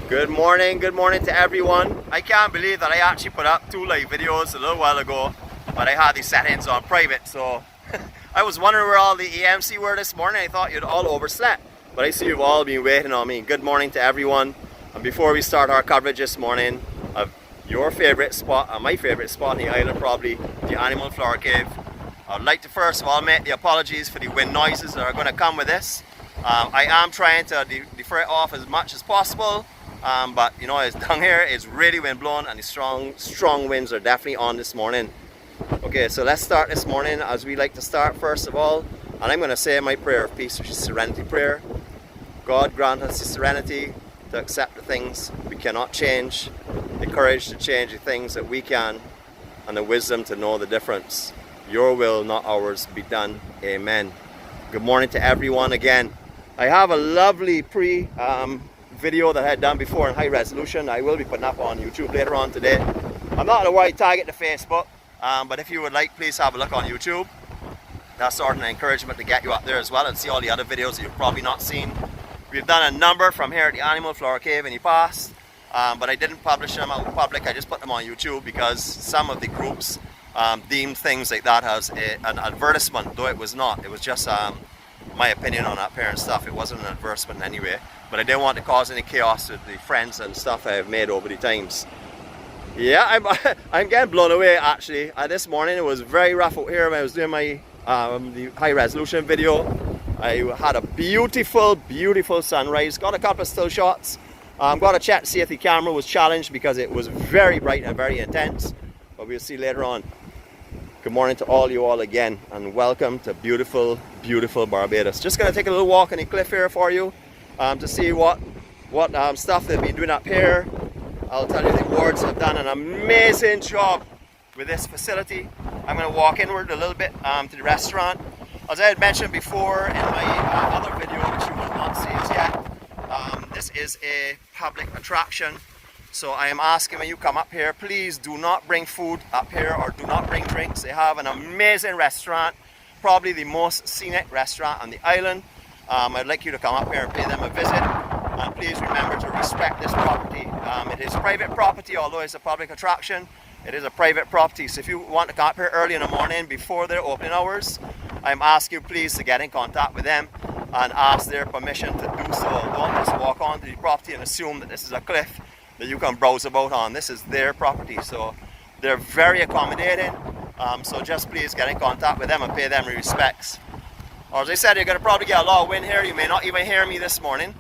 Good morning to everyone. I can't believe that I actually put up 2 live videos a little while ago, but I had these settings on private, so I was wondering where all the EMC were this morning. I thought you'd all overslept, but I see you've all been waiting on me. Good morning to everyone. And before we start our coverage this morning of your favorite spot, and my favorite spot on the island, probably the Animal Flower Cave, I'd like to first of all make the apologies for the wind noises that are going to come with this. I am trying to defer it off as much as possible. But you know, it's down here, it's really wind blown, and the strong winds are definitely on this morning. Okay, so let's start this morning as we like to start first of all, and I'm going to say my prayer of peace, which is Serenity prayer. God grant us the serenity to accept the things we cannot change, the courage to change the things that we can, and the wisdom to know the difference. Your will, not ours, be done. Amen. Good morning to everyone again. I have a lovely video that I had done before in high resolution. I will be putting up on YouTube later on today. I'm not going to tag it to Facebook, but if you would like, please have a look on YouTube. That's sort of an encouragement to get you up there as well and see all the other videos that you've probably not seen. We've done a number from here at the Animal Flower Cave in the past, but I didn't publish them out in public. I just put them on YouTube because some of the groups deemed things like that as an advertisement, though it was not. It was just my opinion on that parent stuff. It wasn't an advertisement in any way, but I didn't want to cause any chaos with the friends and stuff I have made over the times. Yeah, I'm getting blown away actually. This morning it was very rough out here when I was doing my the high resolution video. I had a beautiful sunrise. Got a couple of still shots. Got to check to see if the camera was challenged because it was very bright and very intense, but we'll see later on. Good morning to all you all again, and welcome to beautiful Barbados. Just gonna take a little walk on the cliff here for you to see what stuff they've been doing up here. I'll tell you, the wards have done an amazing job with this facility. I'm gonna walk inward a little bit to the restaurant. As I had mentioned before in my other video, which you will not see as yet, this is a public attraction. So I am asking, when you come up here, please do not bring food up here or do not bring drinks. They have an amazing restaurant, probably the most scenic restaurant on the island. I'd like you to come up here and pay them a visit. And please remember to respect this property. It is private property, although it's a public attraction. It is a private property. So if you want to come up here early in the morning before their opening hours, I'm asking you please to get in contact with them and ask their permission to do so. Don't just walk onto the property and assume that this is a cliff that you can browse about on. This is their property, so they're very accommodating. So just please get in contact with them and pay them your respects. Or as I said, you're going to probably get a lot of wind here. You may not even hear me this morning,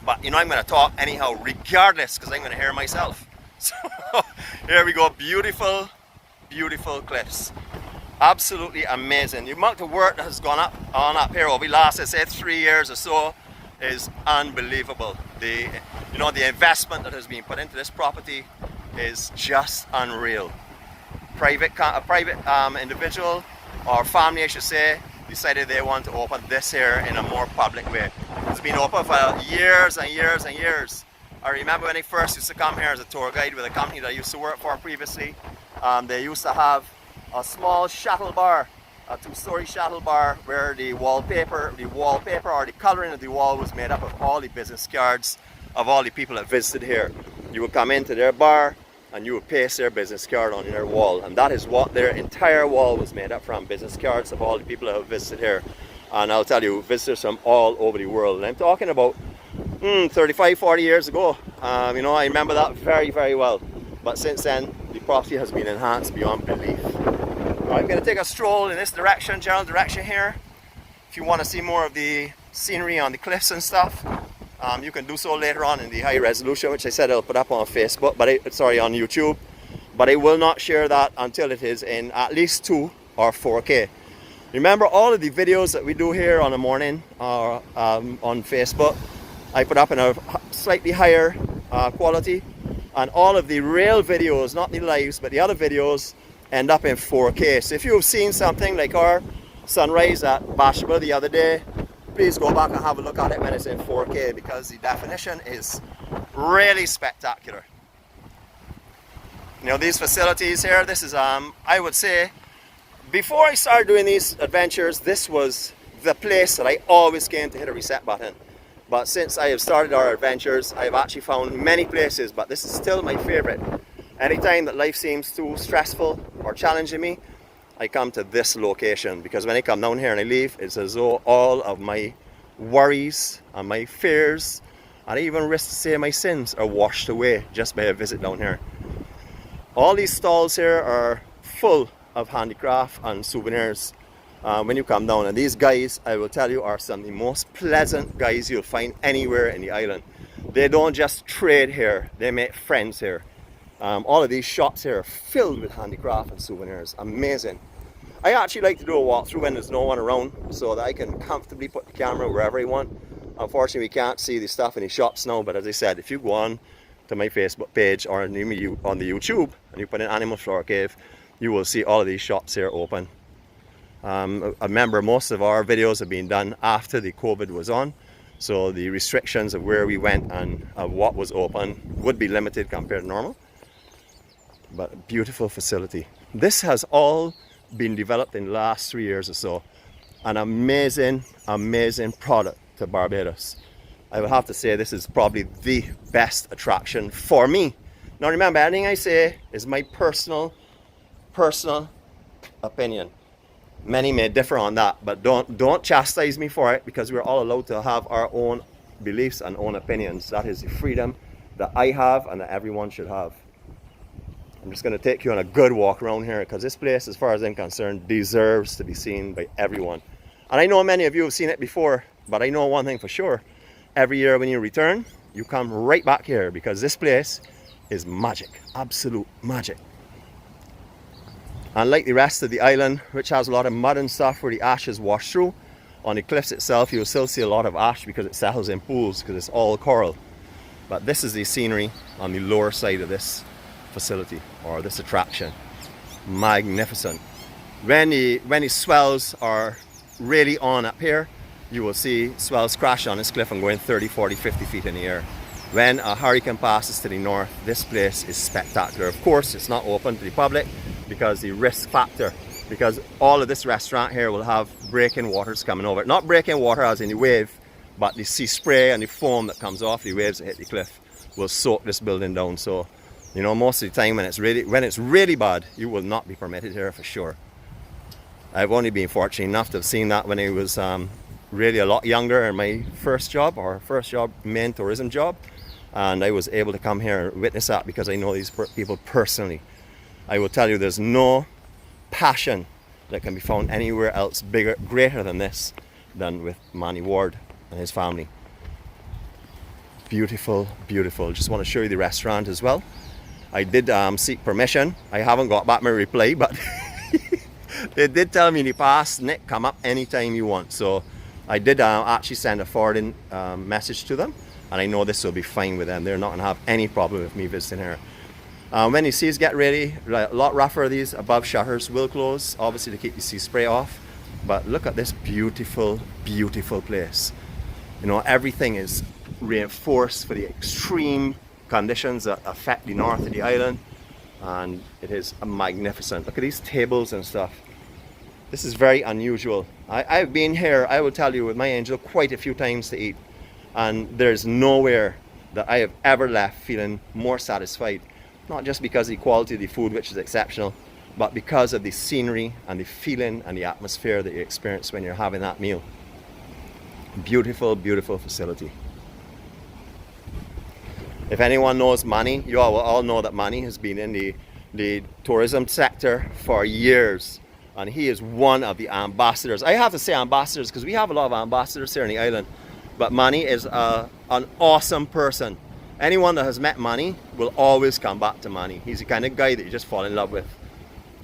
but you know I'm going to talk anyhow regardless, because I'm going to hear myself. So here we go. Beautiful cliffs, absolutely amazing. The amount of work that has gone up here over the last, I say, 3 years or so is unbelievable. The investment that has been put into this property is just unreal. A private individual or family, I should say, decided they want to open this here in a more public way. It's been open for years and years. I remember when I first used to come here as a tour guide with a company that I used to work for previously. They used to have a small shuttle bar, a 2-story shuttle bar, where the wallpaper or the coloring of the wall was made up of all the business cards of all the people that visited here. You would come into their bar and you would paste their business card on their wall, and that is what their entire wall was made up from, business cards of all the people that have visited here. And I'll tell you, visitors from all over the world, and I'm talking about 35-40 years ago. You know, I remember that very well, but since then the property has been enhanced beyond belief. I'm going to take a stroll in this direction, general direction here. If you want to see more of the scenery on the cliffs and stuff, you can do so later on in the high resolution, which I said I'll put up on Facebook, on YouTube. But I will not share that until it is in at least 2 or 4K. Remember, all of the videos that we do here on the morning or on Facebook, I put up in a slightly higher quality, and all of the real videos, not the lives, but the other videos, end up in 4K. So if you've seen something like our sunrise at Barbados the other day, please go back and have a look at it when it's in 4K, because the definition is really spectacular. You know, these facilities here, this is I would say, before I started doing these adventures, this was the place that I always came to hit a reset button. But since I have started our adventures, I have actually found many places, but this is still my favorite. Anytime that life seems too stressful or challenging me, I come to this location, because when I come down here and I leave, it's as though all of my worries and my fears, and I even risk to say my sins, are washed away just by a visit down here. All these stalls here are full of handicraft and souvenirs when you come down, and these guys, I will tell you, are some of the most pleasant guys you'll find anywhere in the island. They don't just trade here, they make friends here. All of these shops here are filled with handicraft and souvenirs. Amazing. I actually like to do a walkthrough when there's no one around, so that I can comfortably put the camera wherever I want. Unfortunately, we can't see the stuff in the shops now, but as I said, if you go on to my Facebook page or on the YouTube and you put in Animal Flora Cave, you will see all of these shops here open. I remember most of our videos have been done after the COVID was on, so the restrictions of where we went and of what was open would be limited compared to normal. But a beautiful facility. This has all been developed in the last 3 years or so. An amazing, amazing product to Barbados. I would have to say this is probably the best attraction for me. Now remember, everything I say is my personal opinion. Many may differ on that, but don't chastise me for it, because we're all allowed to have our own beliefs and own opinions. That is the freedom that I have and that everyone should have. I'm just going to take you on a good walk around here, because this place, as far as I'm concerned, deserves to be seen by everyone. And I know many of you have seen it before, but I know one thing for sure. Every year when you return, you come right back here, because this place is magic, absolute magic. And like the rest of the island, which has a lot of mud and stuff where the ash is washed through, on the cliffs itself you'll still see a lot of ash because it settles in pools, because it's all coral. But this is the scenery on the lower side of this facility, or this attraction. Magnificent. When the swells are really on up here, you will see swells crash on this cliff and going 30, 40, 50 feet in the air. When a hurricane passes to the north, this place is spectacular. Of course, it's not open to the public because the risk factor, because all of this restaurant here will have breaking waters coming over. Not breaking water as in the wave, but the sea spray and the foam that comes off the waves that hit the cliff will soak this building down. So, you know, most of the time when it's really bad, you will not be permitted here for sure. I've only been fortunate enough to have seen that when I was really a lot younger in my first job, main tourism job, and I was able to come here and witness that because I know these people personally. I will tell you, there's no passion that can be found anywhere else greater than this, than with Manny Ward and his family. Beautiful, beautiful. Just want to show you the restaurant as well. I did seek permission. I haven't got back my reply, but they did tell me in the past, Nick, come up anytime you want. So I did actually send a forwarding message to them, and I know this will be fine with them. They're not going to have any problem with me visiting here. When the seas get ready, a lot rougher, these above shutters will close, obviously to keep the sea spray off. But look at this beautiful, beautiful place. You know, everything is reinforced for the extreme conditions that affect the north of the island, and it is magnificent. Look at these tables and stuff. This is very unusual. I've been here, I will tell you, with my angel quite a few times to eat, and there's nowhere that I have ever left feeling more satisfied. Not just because of the quality of the food, which is exceptional, but because of the scenery and the feeling and the atmosphere that you experience when you're having that meal. Beautiful, beautiful facility. If anyone knows Manny, you all will all know that Manny has been in the tourism sector for years, and he is one of the ambassadors. I have to say ambassadors because we have a lot of ambassadors here on the island, but Manny is an awesome person. Anyone that has met Manny will always come back to Manny. He's the kind of guy that you just fall in love with.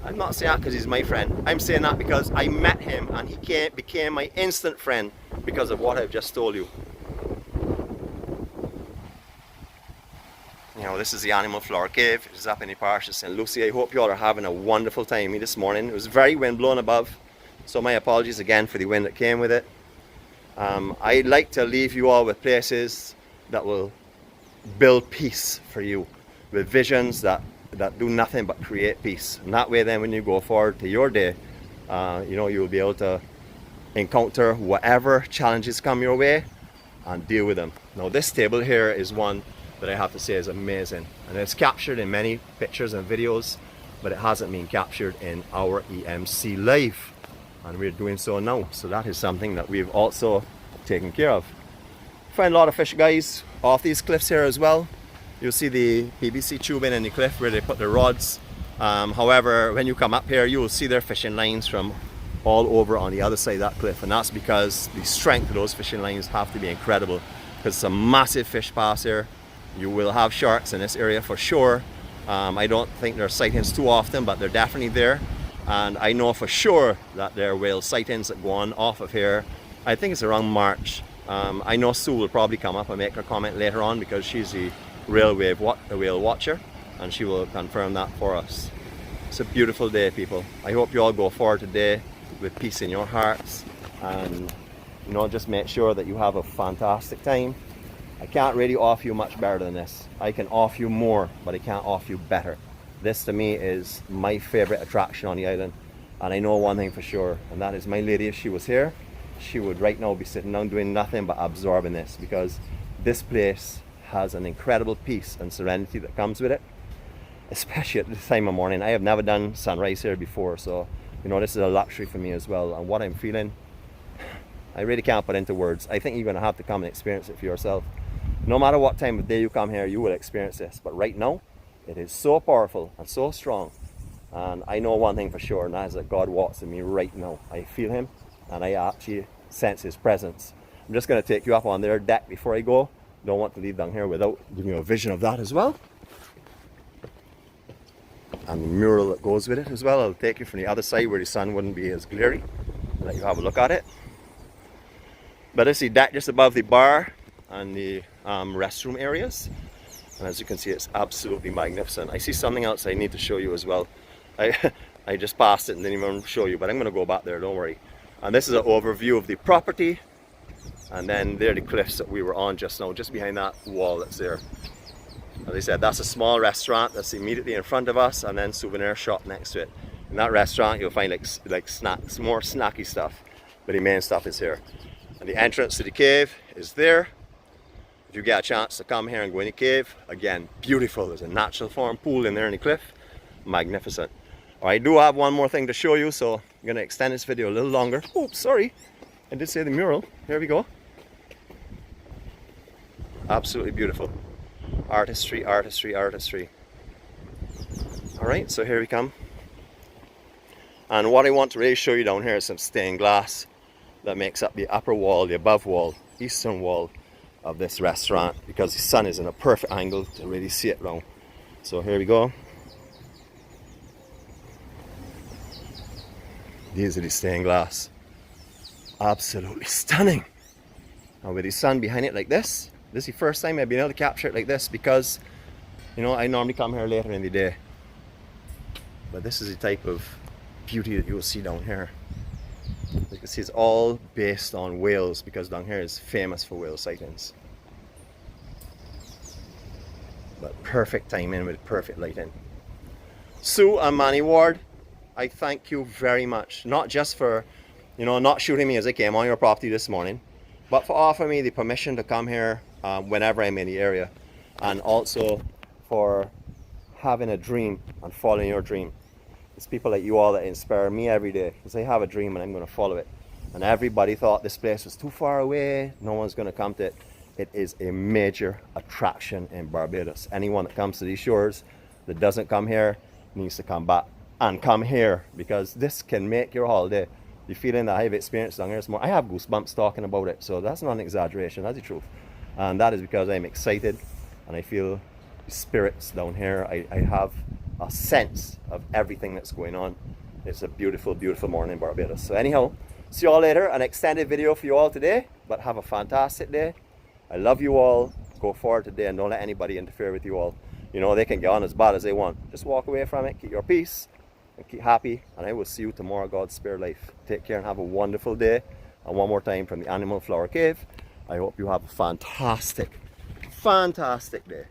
I'm not saying that because he's my friend. I'm saying that because I met him and he became my instant friend because of what I've just told you. You know, this is the Animal Flora Cave. It's up in the parish of St. Lucie. I hope you all are having a wonderful time this morning. It was very wind blown above, so my apologies again for the wind that came with it. I'd like to leave you all with places that will build peace for you, with visions that do nothing but create peace. And that way then when you go forward to your day, you know, you'll be able to encounter whatever challenges come your way and deal with them. Now this table here is one that I have to say is amazing, and it's captured in many pictures and videos, but it hasn't been captured in our EMC live, and we're doing so now. So that is something that we've also taken care of. Find a lot of fish, guys, off these cliffs here as well. You'll see the PVC tubing in the cliff where they put the rods. However, when you come up here, you will see their fishing lines from all over on the other side of that cliff, and that's because the strength of those fishing lines have to be incredible, because it's a massive fish pass here. You will have sharks in this area for sure. I don't think there are sightings too often, but they're definitely there, and I know for sure that there are whale sightings that go on off of here. I think it's around March. I know Sue will probably come up and make her comment later on, because she's the whale watcher, and she will confirm that for us. It's a beautiful day, people. I hope you all go forward today with peace in your hearts, and just make sure that you have a fantastic time. I can't really offer you much better than this. I can offer you more, but I can't offer you better. This to me is my favorite attraction on the island, and I know one thing for sure, and that is my lady, if she was here, she would right now be sitting down doing nothing but absorbing this, because this place has an incredible peace and serenity that comes with it, especially at this time of morning. I have never done sunrise here before, so this is a luxury for me as well, and what I'm feeling, I really can't put into words. I think you're going to have to come and experience it for yourself. No matter what time of day you come here, you will experience this, but right now it is so powerful and so strong, and I know one thing for sure, and that is that God walks in me right now. I feel him, and I actually sense his presence. I'm just going to take you up on their deck before I go. Don't want to leave down here without giving you a vision of that as well, and the mural that goes with it as well. I'll take you from the other side where the sun wouldn't be as glary, let you have a look at it. But it's the deck just above the bar and the restroom areas, and as you can see, it's absolutely magnificent. I see something else I need to show you as well. I just passed it and didn't even show you, but I'm going to go back there, don't worry. And this is an overview of the property, and then there are the cliffs that we were on just now, just behind that wall that's there. As I said, that's a small restaurant that's immediately in front of us, and then souvenir shop next to it. In that restaurant you'll find like snacks, more snacky stuff, but the main stuff is here. And the entrance to the cave is there. If you get a chance to come here and go in the cave, again, beautiful. There's a natural form pool in there in the cliff. Magnificent. I do have one more thing to show you, so I'm going to extend this video a little longer. Oh, sorry, I did say the mural. Here we go. Absolutely beautiful. Artistry, artistry, artistry. Alright, so here we come. And what I want to really show you down here is some stained glass that makes up the upper wall, the above wall, eastern wall of this restaurant, because the sun is in a perfect angle to really see it round. So here we go. These are the stained glass. Absolutely stunning. And with the sun behind it like this is the first time I've been able to capture it like this, because I normally come here later in the day. But this is the type of beauty that you will see down here. You can see it's all based on whales, because down here is famous for whale sightings. But perfect timing with perfect lighting. Sue and Manny Ward, I thank you very much. Not just for, not shooting me as I came on your property this morning, but for offering me the permission to come here whenever I'm in the area, and also for having a dream and following your dream. It's people like you all that inspire me every day, because I have a dream and I'm going to follow it. And everybody thought this place was too far away, no one's going to come to it. It is a major attraction in Barbados. Anyone that comes to these shores that doesn't come here needs to come back and come here, because this can make your holiday. The feeling that I've experienced down here is more, I have goosebumps talking about it, so that's not an exaggeration, that's the truth. And that is because I'm excited and I feel spirits down here. I have a sense of everything that's going on. It's a beautiful, beautiful morning in Barbados. So anyhow, see you all later. An extended video for you all today, but have a fantastic day. I love you all. Go forward today and don't let anybody interfere with you all. They can get on as bad as they want. Just walk away from it, keep your peace, and keep happy. And I will see you tomorrow, God's spare life. Take care and have a wonderful day. And one more time from the Animal Flower Cave, I hope you have a fantastic, fantastic day.